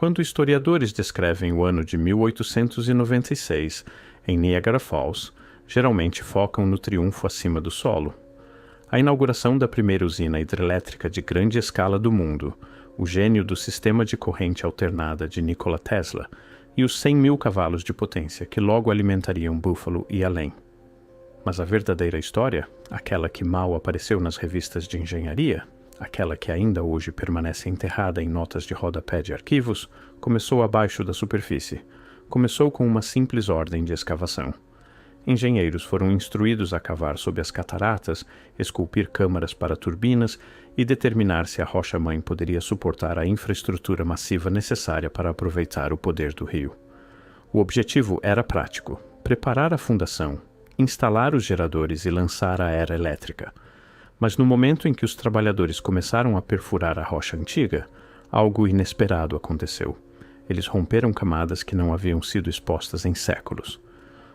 Quando historiadores descrevem o ano de 1896 em Niagara Falls, geralmente focam no triunfo acima do solo. A inauguração da primeira usina hidrelétrica de grande escala do mundo, o gênio do sistema de corrente alternada de Nikola Tesla e os 100.000 cavalos de potência que logo alimentariam Buffalo e além. Mas a verdadeira história, aquela que mal apareceu nas revistas de engenharia, aquela que ainda hoje permanece enterrada em notas de rodapé de arquivos, começou abaixo da superfície. Começou com uma simples ordem de escavação. Engenheiros foram instruídos a cavar sob as cataratas, esculpir câmaras para turbinas e determinar se a rocha-mãe poderia suportar a infraestrutura massiva necessária para aproveitar o poder do rio. O objetivo era prático: preparar a fundação, instalar os geradores e lançar a era elétrica. Mas no momento em que os trabalhadores começaram a perfurar a rocha antiga, algo inesperado aconteceu. Eles romperam camadas que não haviam sido expostas em séculos.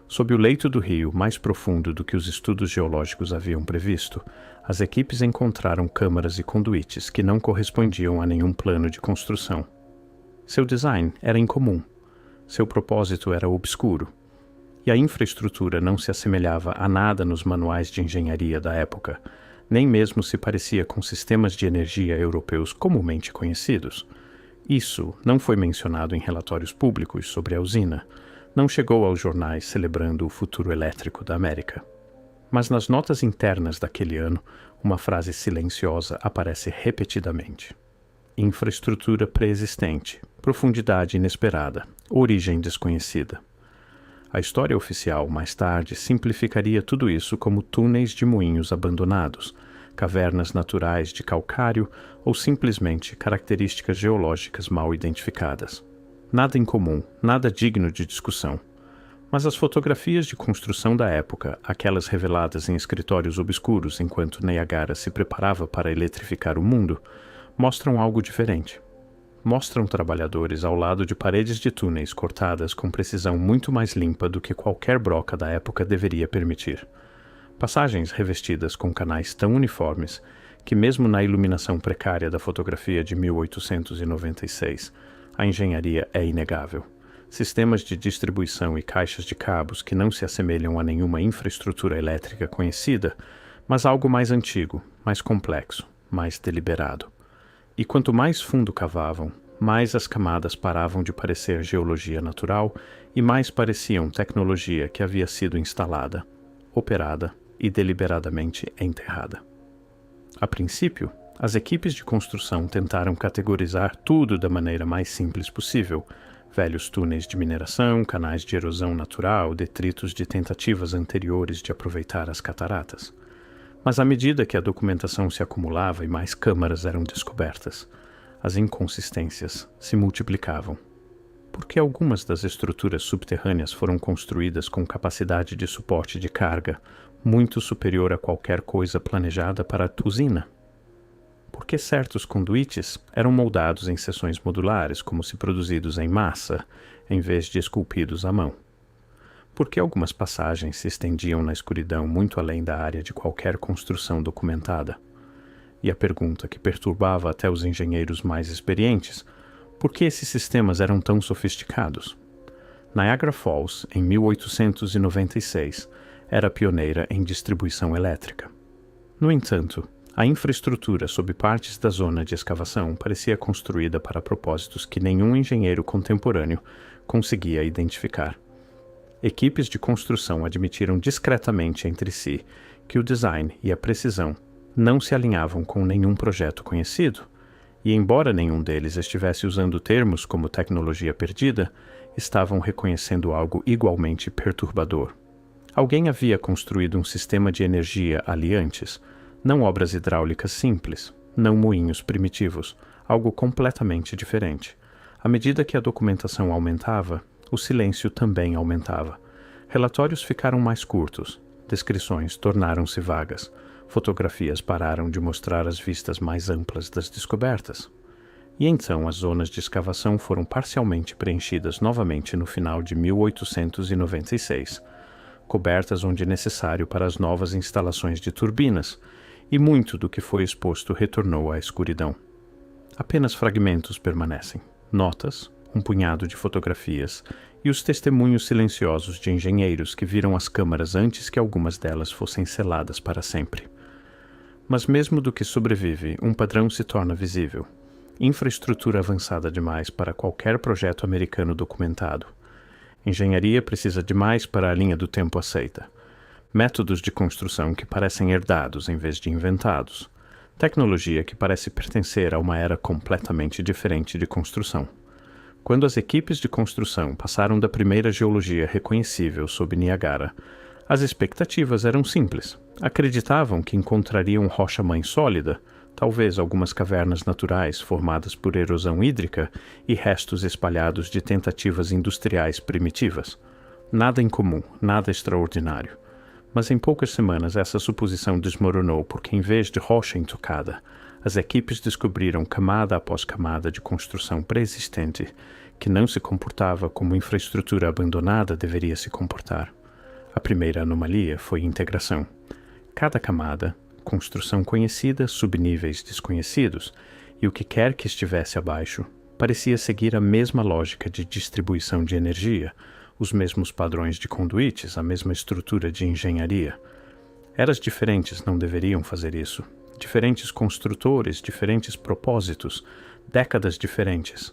Sob o leito do rio, mais profundo do que os estudos geológicos haviam previsto, as equipes encontraram câmaras e conduítes que não correspondiam a nenhum plano de construção. Seu design era incomum. Seu propósito era obscuro. E a infraestrutura não se assemelhava a nada nos manuais de engenharia da época, nem mesmo se parecia com sistemas de energia europeus comumente conhecidos. Isso não foi mencionado em relatórios públicos sobre a usina, não chegou aos jornais celebrando o futuro elétrico da América. Mas nas notas internas daquele ano, uma frase silenciosa aparece repetidamente. Infraestrutura pré-existente, profundidade inesperada, origem desconhecida. A história oficial, mais tarde, simplificaria tudo isso como túneis de moinhos abandonados, cavernas naturais de calcário ou simplesmente características geológicas mal identificadas. Nada incomum, nada digno de discussão. Mas as fotografias de construção da época, aquelas reveladas em escritórios obscuros enquanto Niagara se preparava para eletrificar o mundo, mostram algo diferente. Mostram trabalhadores ao lado de paredes de túneis cortadas com precisão muito mais limpa do que qualquer broca da época deveria permitir. Passagens revestidas com canais tão uniformes que, mesmo na iluminação precária da fotografia de 1896, a engenharia é inegável. Sistemas de distribuição e caixas de cabos que não se assemelham a nenhuma infraestrutura elétrica conhecida, mas algo mais antigo, mais complexo, mais deliberado. E quanto mais fundo cavavam, mais as camadas paravam de parecer geologia natural e mais pareciam tecnologia que havia sido instalada, operada e deliberadamente enterrada. A princípio, as equipes de construção tentaram categorizar tudo da maneira mais simples possível: velhos túneis de mineração, canais de erosão natural, detritos de tentativas anteriores de aproveitar as cataratas. Mas à medida que a documentação se acumulava e mais câmaras eram descobertas, as inconsistências se multiplicavam. Porque algumas das estruturas subterrâneas foram construídas com capacidade de suporte de carga muito superior a qualquer coisa planejada para a usina? Porque certos conduítes eram moldados em seções modulares, como se produzidos em massa, em vez de esculpidos à mão? Porque algumas passagens se estendiam na escuridão muito além da área de qualquer construção documentada? E a pergunta que perturbava até os engenheiros mais experientes: por que esses sistemas eram tão sofisticados? Niagara Falls, em 1896, era pioneira em distribuição elétrica. No entanto, a infraestrutura sob partes da zona de escavação parecia construída para propósitos que nenhum engenheiro contemporâneo conseguia identificar. Equipes de construção admitiram discretamente entre si que o design e a precisão não se alinhavam com nenhum projeto conhecido, e embora nenhum deles estivesse usando termos como tecnologia perdida, estavam reconhecendo algo igualmente perturbador. Alguém havia construído um sistema de energia ali antes, não obras hidráulicas simples, não moinhos primitivos, algo completamente diferente. À medida que a documentação aumentava, o silêncio também aumentava. Relatórios ficaram mais curtos, descrições tornaram-se vagas, fotografias pararam de mostrar as vistas mais amplas das descobertas. E então as zonas de escavação foram parcialmente preenchidas novamente no final de 1896, cobertas onde necessário para as novas instalações de turbinas, e muito do que foi exposto retornou à escuridão. Apenas fragmentos permanecem, notas, um punhado de fotografias e os testemunhos silenciosos de engenheiros que viram as câmaras antes que algumas delas fossem seladas para sempre. Mas mesmo do que sobrevive, um padrão se torna visível. Infraestrutura avançada demais para qualquer projeto americano documentado. Engenharia precisa demais para a linha do tempo aceita. Métodos de construção que parecem herdados em vez de inventados. Tecnologia que parece pertencer a uma era completamente diferente de construção. Quando as equipes de construção passaram da primeira geologia reconhecível sob Niagara, as expectativas eram simples. Acreditavam que encontrariam rocha-mãe sólida, talvez algumas cavernas naturais formadas por erosão hídrica e restos espalhados de tentativas industriais primitivas. Nada incomum, nada extraordinário. Mas em poucas semanas essa suposição desmoronou porque, em vez de rocha intocada, as equipes descobriram camada após camada de construção pré-existente que não se comportava como infraestrutura abandonada deveria se comportar. A primeira anomalia foi integração. Cada camada, construção conhecida, subníveis desconhecidos, e o que quer que estivesse abaixo, parecia seguir a mesma lógica de distribuição de energia, os mesmos padrões de conduítes, a mesma estrutura de engenharia. Eras diferentes não deveriam fazer isso. Diferentes construtores, diferentes propósitos, décadas diferentes.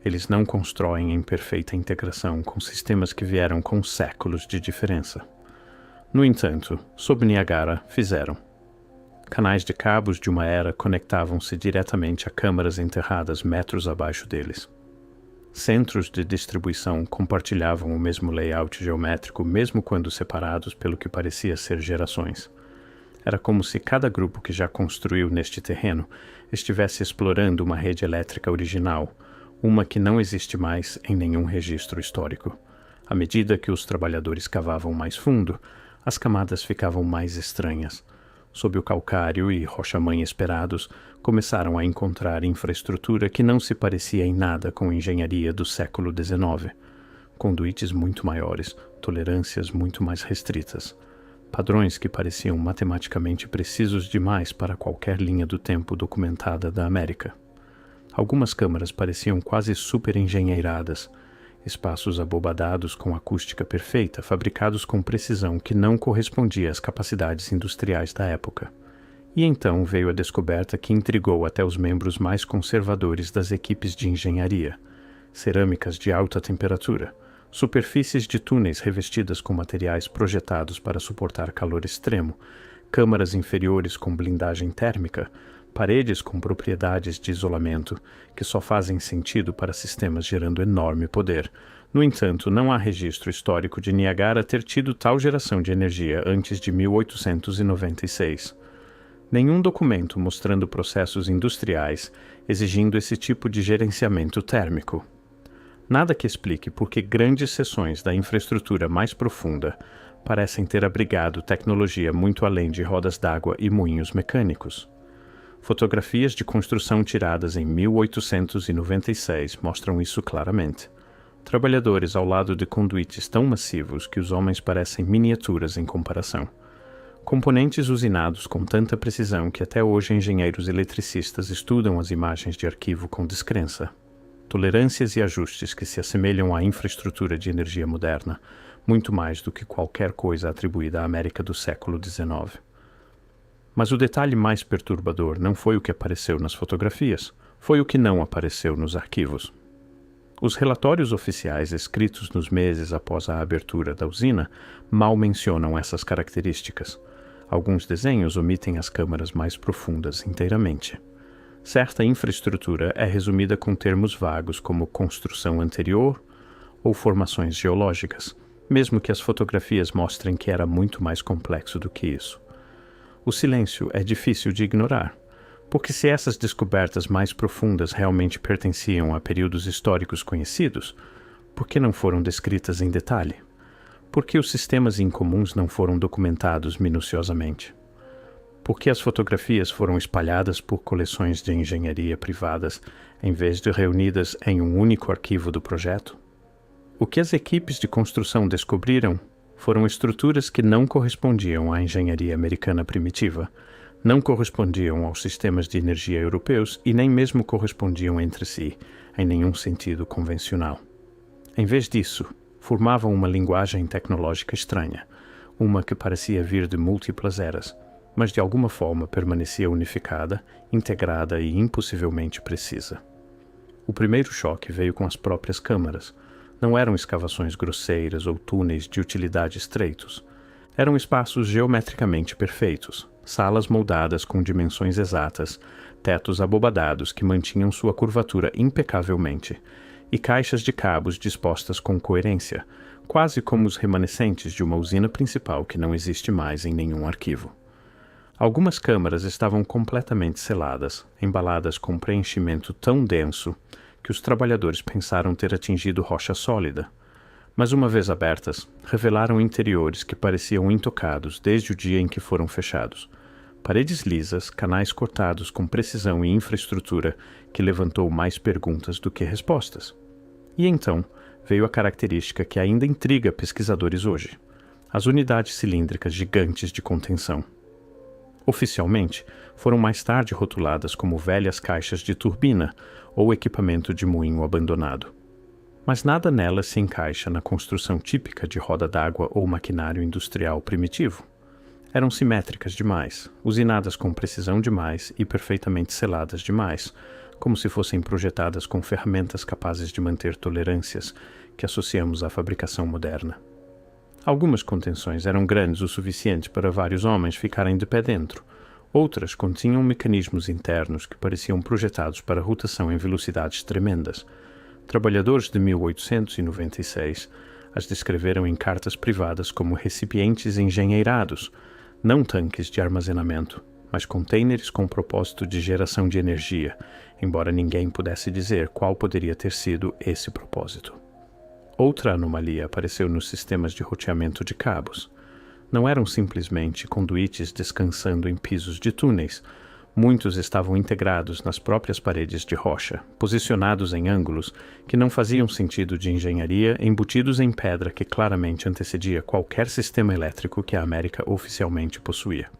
Eles não constroem em perfeita integração com sistemas que vieram com séculos de diferença. No entanto, sob Niagara, fizeram. Canais de cabos de uma era conectavam-se diretamente a câmaras enterradas metros abaixo deles. Centros de distribuição compartilhavam o mesmo layout geométrico mesmo quando separados pelo que parecia ser gerações. Era como se cada grupo que já construiu neste terreno estivesse explorando uma rede elétrica original, uma que não existe mais em nenhum registro histórico. À medida que os trabalhadores cavavam mais fundo, as camadas ficavam mais estranhas. Sob o calcário e rocha-mãe esperados, começaram a encontrar infraestrutura que não se parecia em nada com a engenharia do século XIX. Conduítes muito maiores, tolerâncias muito mais restritas. Padrões que pareciam matematicamente precisos demais para qualquer linha do tempo documentada da América. Algumas câmaras pareciam quase super-engenheiradas, espaços abobadados com acústica perfeita, fabricados com precisão que não correspondia às capacidades industriais da época. E então veio a descoberta que intrigou até os membros mais conservadores das equipes de engenharia. Cerâmicas de alta temperatura, superfícies de túneis revestidas com materiais projetados para suportar calor extremo, câmaras inferiores com blindagem térmica, paredes com propriedades de isolamento que só fazem sentido para sistemas gerando enorme poder. No entanto, não há registro histórico de Niagara ter tido tal geração de energia antes de 1896. Nenhum documento mostrando processos industriais exigindo esse tipo de gerenciamento térmico. Nada que explique por que grandes seções da infraestrutura mais profunda parecem ter abrigado tecnologia muito além de rodas d'água e moinhos mecânicos. Fotografias de construção tiradas em 1896 mostram isso claramente. Trabalhadores ao lado de conduítes tão massivos que os homens parecem miniaturas em comparação. Componentes usinados com tanta precisão que até hoje engenheiros eletricistas estudam as imagens de arquivo com descrença. Tolerâncias e ajustes que se assemelham à infraestrutura de energia moderna, muito mais do que qualquer coisa atribuída à América do século XIX. Mas o detalhe mais perturbador não foi o que apareceu nas fotografias, foi o que não apareceu nos arquivos. Os relatórios oficiais escritos nos meses após a abertura da usina mal mencionam essas características. Alguns desenhos omitem as câmaras mais profundas inteiramente. Certa infraestrutura é resumida com termos vagos como construção anterior ou formações geológicas, mesmo que as fotografias mostrem que era muito mais complexo do que isso. O silêncio é difícil de ignorar, porque se essas descobertas mais profundas realmente pertenciam a períodos históricos conhecidos, por que não foram descritas em detalhe? Por que os sistemas incomuns não foram documentados minuciosamente? Por que as fotografias foram espalhadas por coleções de engenharia privadas, em vez de reunidas em um único arquivo do projeto? O que as equipes de construção descobriram foram estruturas que não correspondiam à engenharia americana primitiva, Não correspondiam aos sistemas de energia europeus e nem mesmo correspondiam entre si, em nenhum sentido convencional. Em vez disso, formavam uma linguagem tecnológica estranha, uma que parecia vir de múltiplas eras, mas de alguma forma permanecia unificada, integrada e impossivelmente precisa. O primeiro choque veio com as próprias câmaras. Não eram escavações grosseiras ou túneis de utilidade estreitos. Eram espaços geometricamente perfeitos, salas moldadas com dimensões exatas, tetos abobadados que mantinham sua curvatura impecavelmente, e caixas de cabos dispostas com coerência, quase como os remanescentes de uma usina principal que não existe mais em nenhum arquivo. Algumas câmaras estavam completamente seladas, embaladas com preenchimento tão denso que os trabalhadores pensaram ter atingido rocha sólida. Mas uma vez abertas, revelaram interiores que pareciam intocados desde o dia em que foram fechados. Paredes lisas, canais cortados com precisão e infraestrutura que levantou mais perguntas do que respostas. E então veio a característica que ainda intriga pesquisadores hoje: as unidades cilíndricas gigantes de contenção. Oficialmente, foram mais tarde rotuladas como velhas caixas de turbina ou equipamento de moinho abandonado. Mas nada nelas se encaixa na construção típica de roda d'água ou maquinário industrial primitivo. Eram simétricas demais, usinadas com precisão demais e perfeitamente seladas demais, como se fossem projetadas com ferramentas capazes de manter tolerâncias que associamos à fabricação moderna. Algumas contenções eram grandes o suficiente para vários homens ficarem de pé dentro. Outras continham mecanismos internos que pareciam projetados para rotação em velocidades tremendas. Trabalhadores de 1896 as descreveram em cartas privadas como recipientes engenheirados, não tanques de armazenamento, mas containers com propósito de geração de energia, embora ninguém pudesse dizer qual poderia ter sido esse propósito. Outra anomalia apareceu nos sistemas de roteamento de cabos. Não eram simplesmente conduítes descansando em pisos de túneis. Muitos estavam integrados nas próprias paredes de rocha, posicionados em ângulos que não faziam sentido de engenharia, embutidos em pedra que claramente antecedia qualquer sistema elétrico que a América oficialmente possuía.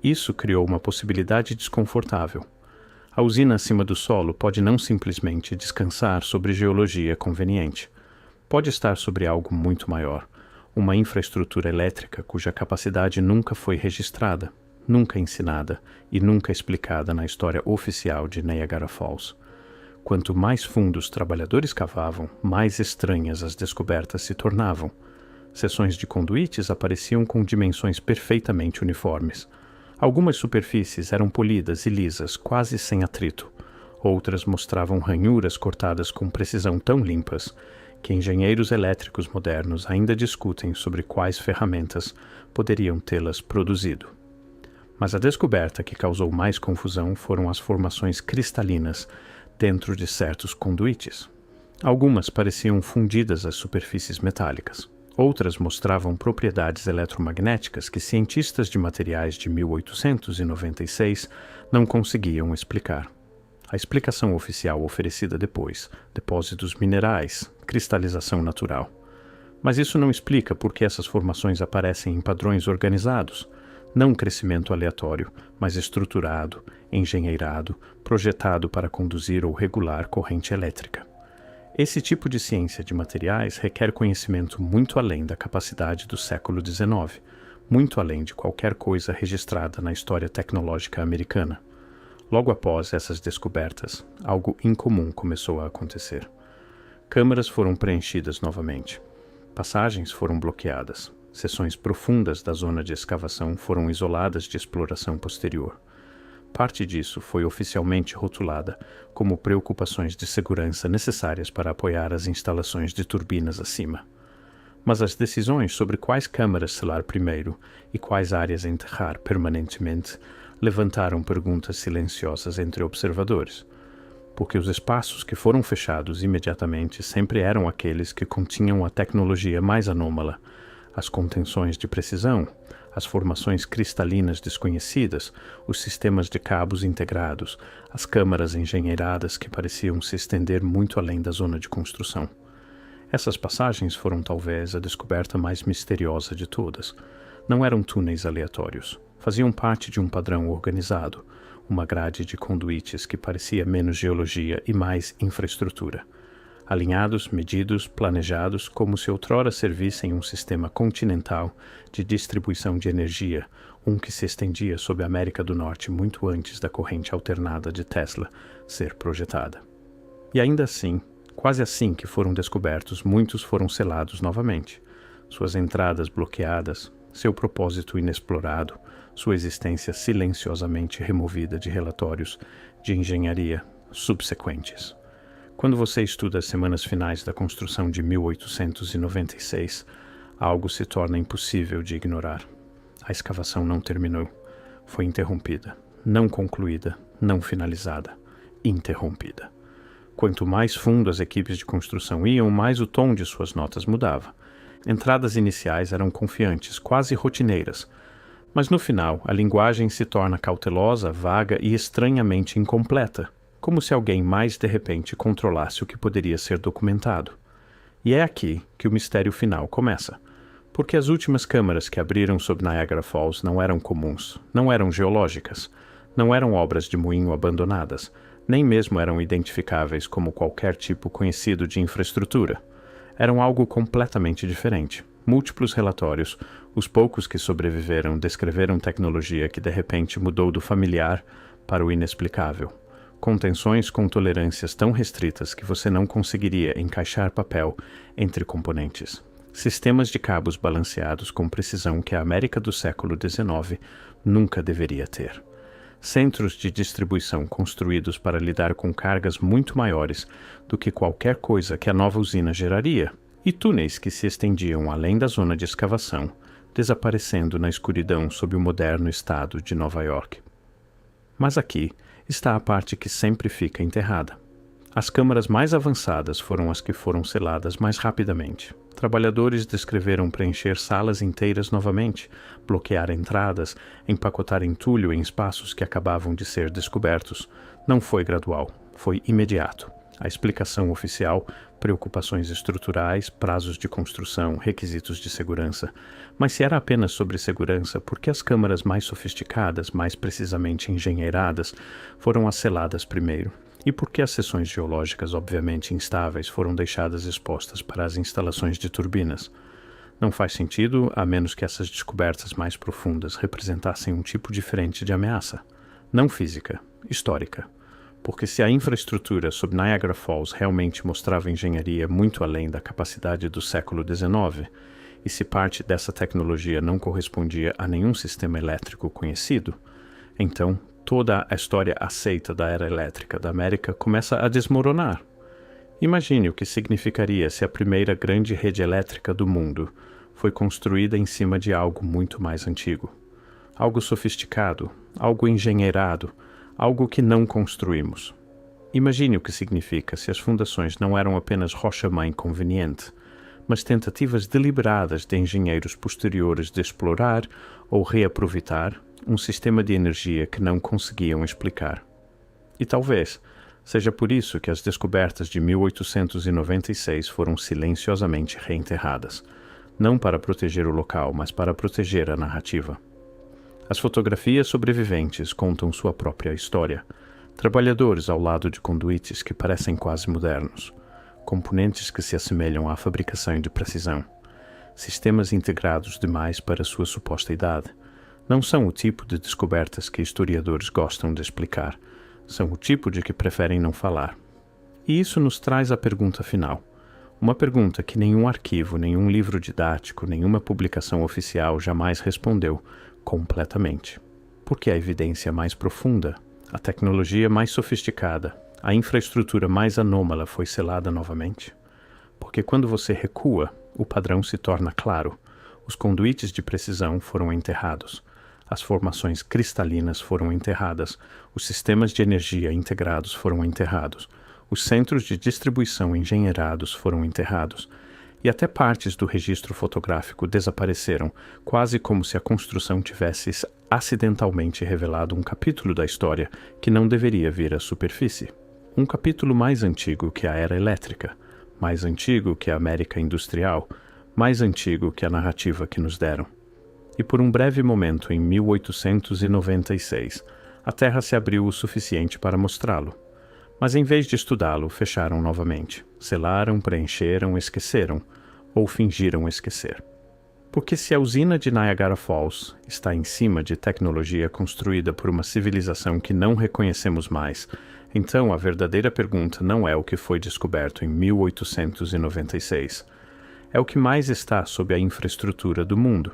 Isso criou uma possibilidade desconfortável. A usina acima do solo pode não simplesmente descansar sobre geologia conveniente. Pode estar sobre algo muito maior, uma infraestrutura elétrica cuja capacidade nunca foi registrada, nunca ensinada e nunca explicada na história oficial de Niagara Falls. Quanto mais fundo os trabalhadores cavavam, mais estranhas as descobertas se tornavam. Seções de conduítes apareciam com dimensões perfeitamente uniformes. Algumas superfícies eram polidas e lisas, quase sem atrito. Outras mostravam ranhuras cortadas com precisão tão limpas que engenheiros elétricos modernos ainda discutem sobre quais ferramentas poderiam tê-las produzido. Mas a descoberta que causou mais confusão foram as formações cristalinas dentro de certos conduítes. Algumas pareciam fundidas às superfícies metálicas. Outras mostravam propriedades eletromagnéticas que cientistas de materiais de 1896 não conseguiam explicar. A explicação oficial oferecida depois: depósitos minerais, cristalização natural. Mas isso não explica por que essas formações aparecem em padrões organizados, não crescimento aleatório, mas estruturado, engenheirado, projetado para conduzir ou regular corrente elétrica. Esse tipo de ciência de materiais requer conhecimento muito além da capacidade do século XIX, muito além de qualquer coisa registrada na história tecnológica americana. Logo após essas descobertas, algo incomum começou a acontecer. Câmaras foram preenchidas novamente. Passagens foram bloqueadas. Seções profundas da zona de escavação foram isoladas de exploração posterior. Parte disso foi oficialmente rotulada como preocupações de segurança necessárias para apoiar as instalações de turbinas acima. Mas as decisões sobre quais câmaras selar primeiro e quais áreas enterrar permanentemente levantaram perguntas silenciosas entre observadores, porque os espaços que foram fechados imediatamente sempre eram aqueles que continham a tecnologia mais anômala, as contenções de precisão, as formações cristalinas desconhecidas, os sistemas de cabos integrados, as câmaras engenheiradas que pareciam se estender muito além da zona de construção. Essas passagens foram talvez a descoberta mais misteriosa de todas. Não eram túneis aleatórios. faziam parte de um padrão organizado, uma grade de conduítes que parecia menos geologia e mais infraestrutura. Alinhados, medidos, planejados, como se outrora servissem um sistema continental de distribuição de energia, um que se estendia sobre a América do Norte muito antes da corrente alternada de Tesla ser projetada. E ainda assim, quase assim que foram descobertos, muitos foram selados novamente, suas entradas bloqueadas, seu propósito inexplorado, sua existência silenciosamente removida de relatórios de engenharia subsequentes. Quando você estuda as semanas finais da construção de 1896, algo se torna impossível de ignorar. A escavação não terminou. Foi interrompida. Não concluída, não finalizada. Interrompida. Quanto mais fundo as equipes de construção iam, mais o tom de suas notas mudava. Entradas iniciais eram confiantes, quase rotineiras. Mas no final, a linguagem se torna cautelosa, vaga e estranhamente incompleta, como se alguém mais de repente controlasse o que poderia ser documentado. E é aqui que o mistério final começa. Porque as últimas câmaras que abriram sob Niagara Falls não eram comuns, não eram geológicas, não eram obras de moinho abandonadas, nem mesmo eram identificáveis como qualquer tipo conhecido de infraestrutura. Eram algo completamente diferente. Múltiplos relatórios, os poucos que sobreviveram descreveram tecnologia que de repente mudou do familiar para o inexplicável. Contenções com tolerâncias tão restritas que você não conseguiria encaixar papel entre componentes. Sistemas de cabos balanceados com precisão que a América do século XIX nunca deveria ter. Centros de distribuição construídos para lidar com cargas muito maiores do que qualquer coisa que a nova usina geraria, e túneis que se estendiam além da zona de escavação, desaparecendo na escuridão sob o moderno estado de Nova York. Mas aqui está a parte que sempre fica enterrada. As câmaras mais avançadas foram as que foram seladas mais rapidamente. Trabalhadores descreveram preencher salas inteiras novamente, bloquear entradas, empacotar entulho em espaços que acabavam de ser descobertos. Não foi gradual, foi imediato. A explicação oficial, preocupações estruturais, prazos de construção, requisitos de segurança. Mas se era apenas sobre segurança, por que as câmaras mais sofisticadas, mais precisamente engenheiradas, foram as seladas primeiro? E por que as seções geológicas, obviamente instáveis, foram deixadas expostas para as instalações de turbinas? Não faz sentido, a menos que essas descobertas mais profundas representassem um tipo diferente de ameaça. Não física, histórica. Porque se a infraestrutura sob Niagara Falls realmente mostrava engenharia muito além da capacidade do século XIX, e se parte dessa tecnologia não correspondia a nenhum sistema elétrico conhecido, então toda a história aceita da era elétrica da América começa a desmoronar. Imagine o que significaria se a primeira grande rede elétrica do mundo foi construída em cima de algo muito mais antigo. Algo sofisticado, algo engenheirado, algo que não construímos. Imagine o que significa se as fundações não eram apenas rocha-mãe conveniente, mas tentativas deliberadas de engenheiros posteriores de explorar ou reaproveitar um sistema de energia que não conseguiam explicar. E talvez seja por isso que as descobertas de 1896 foram silenciosamente reenterradas, não para proteger o local, mas para proteger a narrativa. As fotografias sobreviventes contam sua própria história. Trabalhadores ao lado de conduítes que parecem quase modernos. Componentes que se assemelham à fabricação de precisão. Sistemas integrados demais para sua suposta idade. Não são o tipo de descobertas que historiadores gostam de explicar. São o tipo de que preferem não falar. E isso nos traz a pergunta final. Uma pergunta que nenhum arquivo, nenhum livro didático, nenhuma publicação oficial jamais respondeu completamente. Porque a evidência mais profunda, a tecnologia mais sofisticada, a infraestrutura mais anômala foi selada novamente? Porque quando você recua, o padrão se torna claro. Os conduítes de precisão foram enterrados. As formações cristalinas foram enterradas. Os sistemas de energia integrados foram enterrados. Os centros de distribuição engenheirados foram enterrados. E até partes do registro fotográfico desapareceram, quase como se a construção tivesse acidentalmente revelado um capítulo da história que não deveria vir à superfície. Um capítulo mais antigo que a era elétrica, mais antigo que a América industrial, mais antigo que a narrativa que nos deram. e por um breve momento em 1896, a Terra se abriu o suficiente para mostrá-lo. Mas em vez de estudá-lo, fecharam novamente. Selaram, preencheram, esqueceram, ou fingiram esquecer. Porque se a usina de Niagara Falls está em cima de tecnologia construída por uma civilização que não reconhecemos mais, então a verdadeira pergunta não é o que foi descoberto em 1896. É o que mais está sob a infraestrutura do mundo.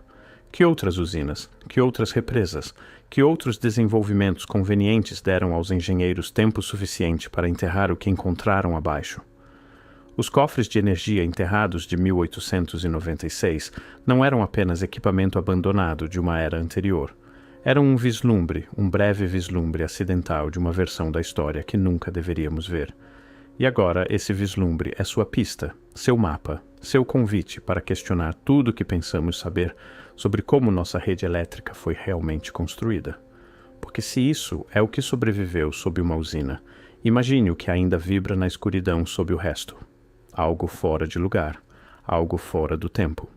Que outras usinas, que outras represas, que outros desenvolvimentos convenientes deram aos engenheiros tempo suficiente para enterrar o que encontraram abaixo? Os cofres de energia enterrados de 1896 não eram apenas equipamento abandonado de uma era anterior. Eram um vislumbre, um breve vislumbre acidental de uma versão da história que nunca deveríamos ver. E agora esse vislumbre é sua pista, seu mapa, seu convite para questionar tudo o que pensamos saber sobre como nossa rede elétrica foi realmente construída. Porque se isso é o que sobreviveu sob uma usina, imagine o que ainda vibra na escuridão sob o resto. Algo fora de lugar, algo fora do tempo.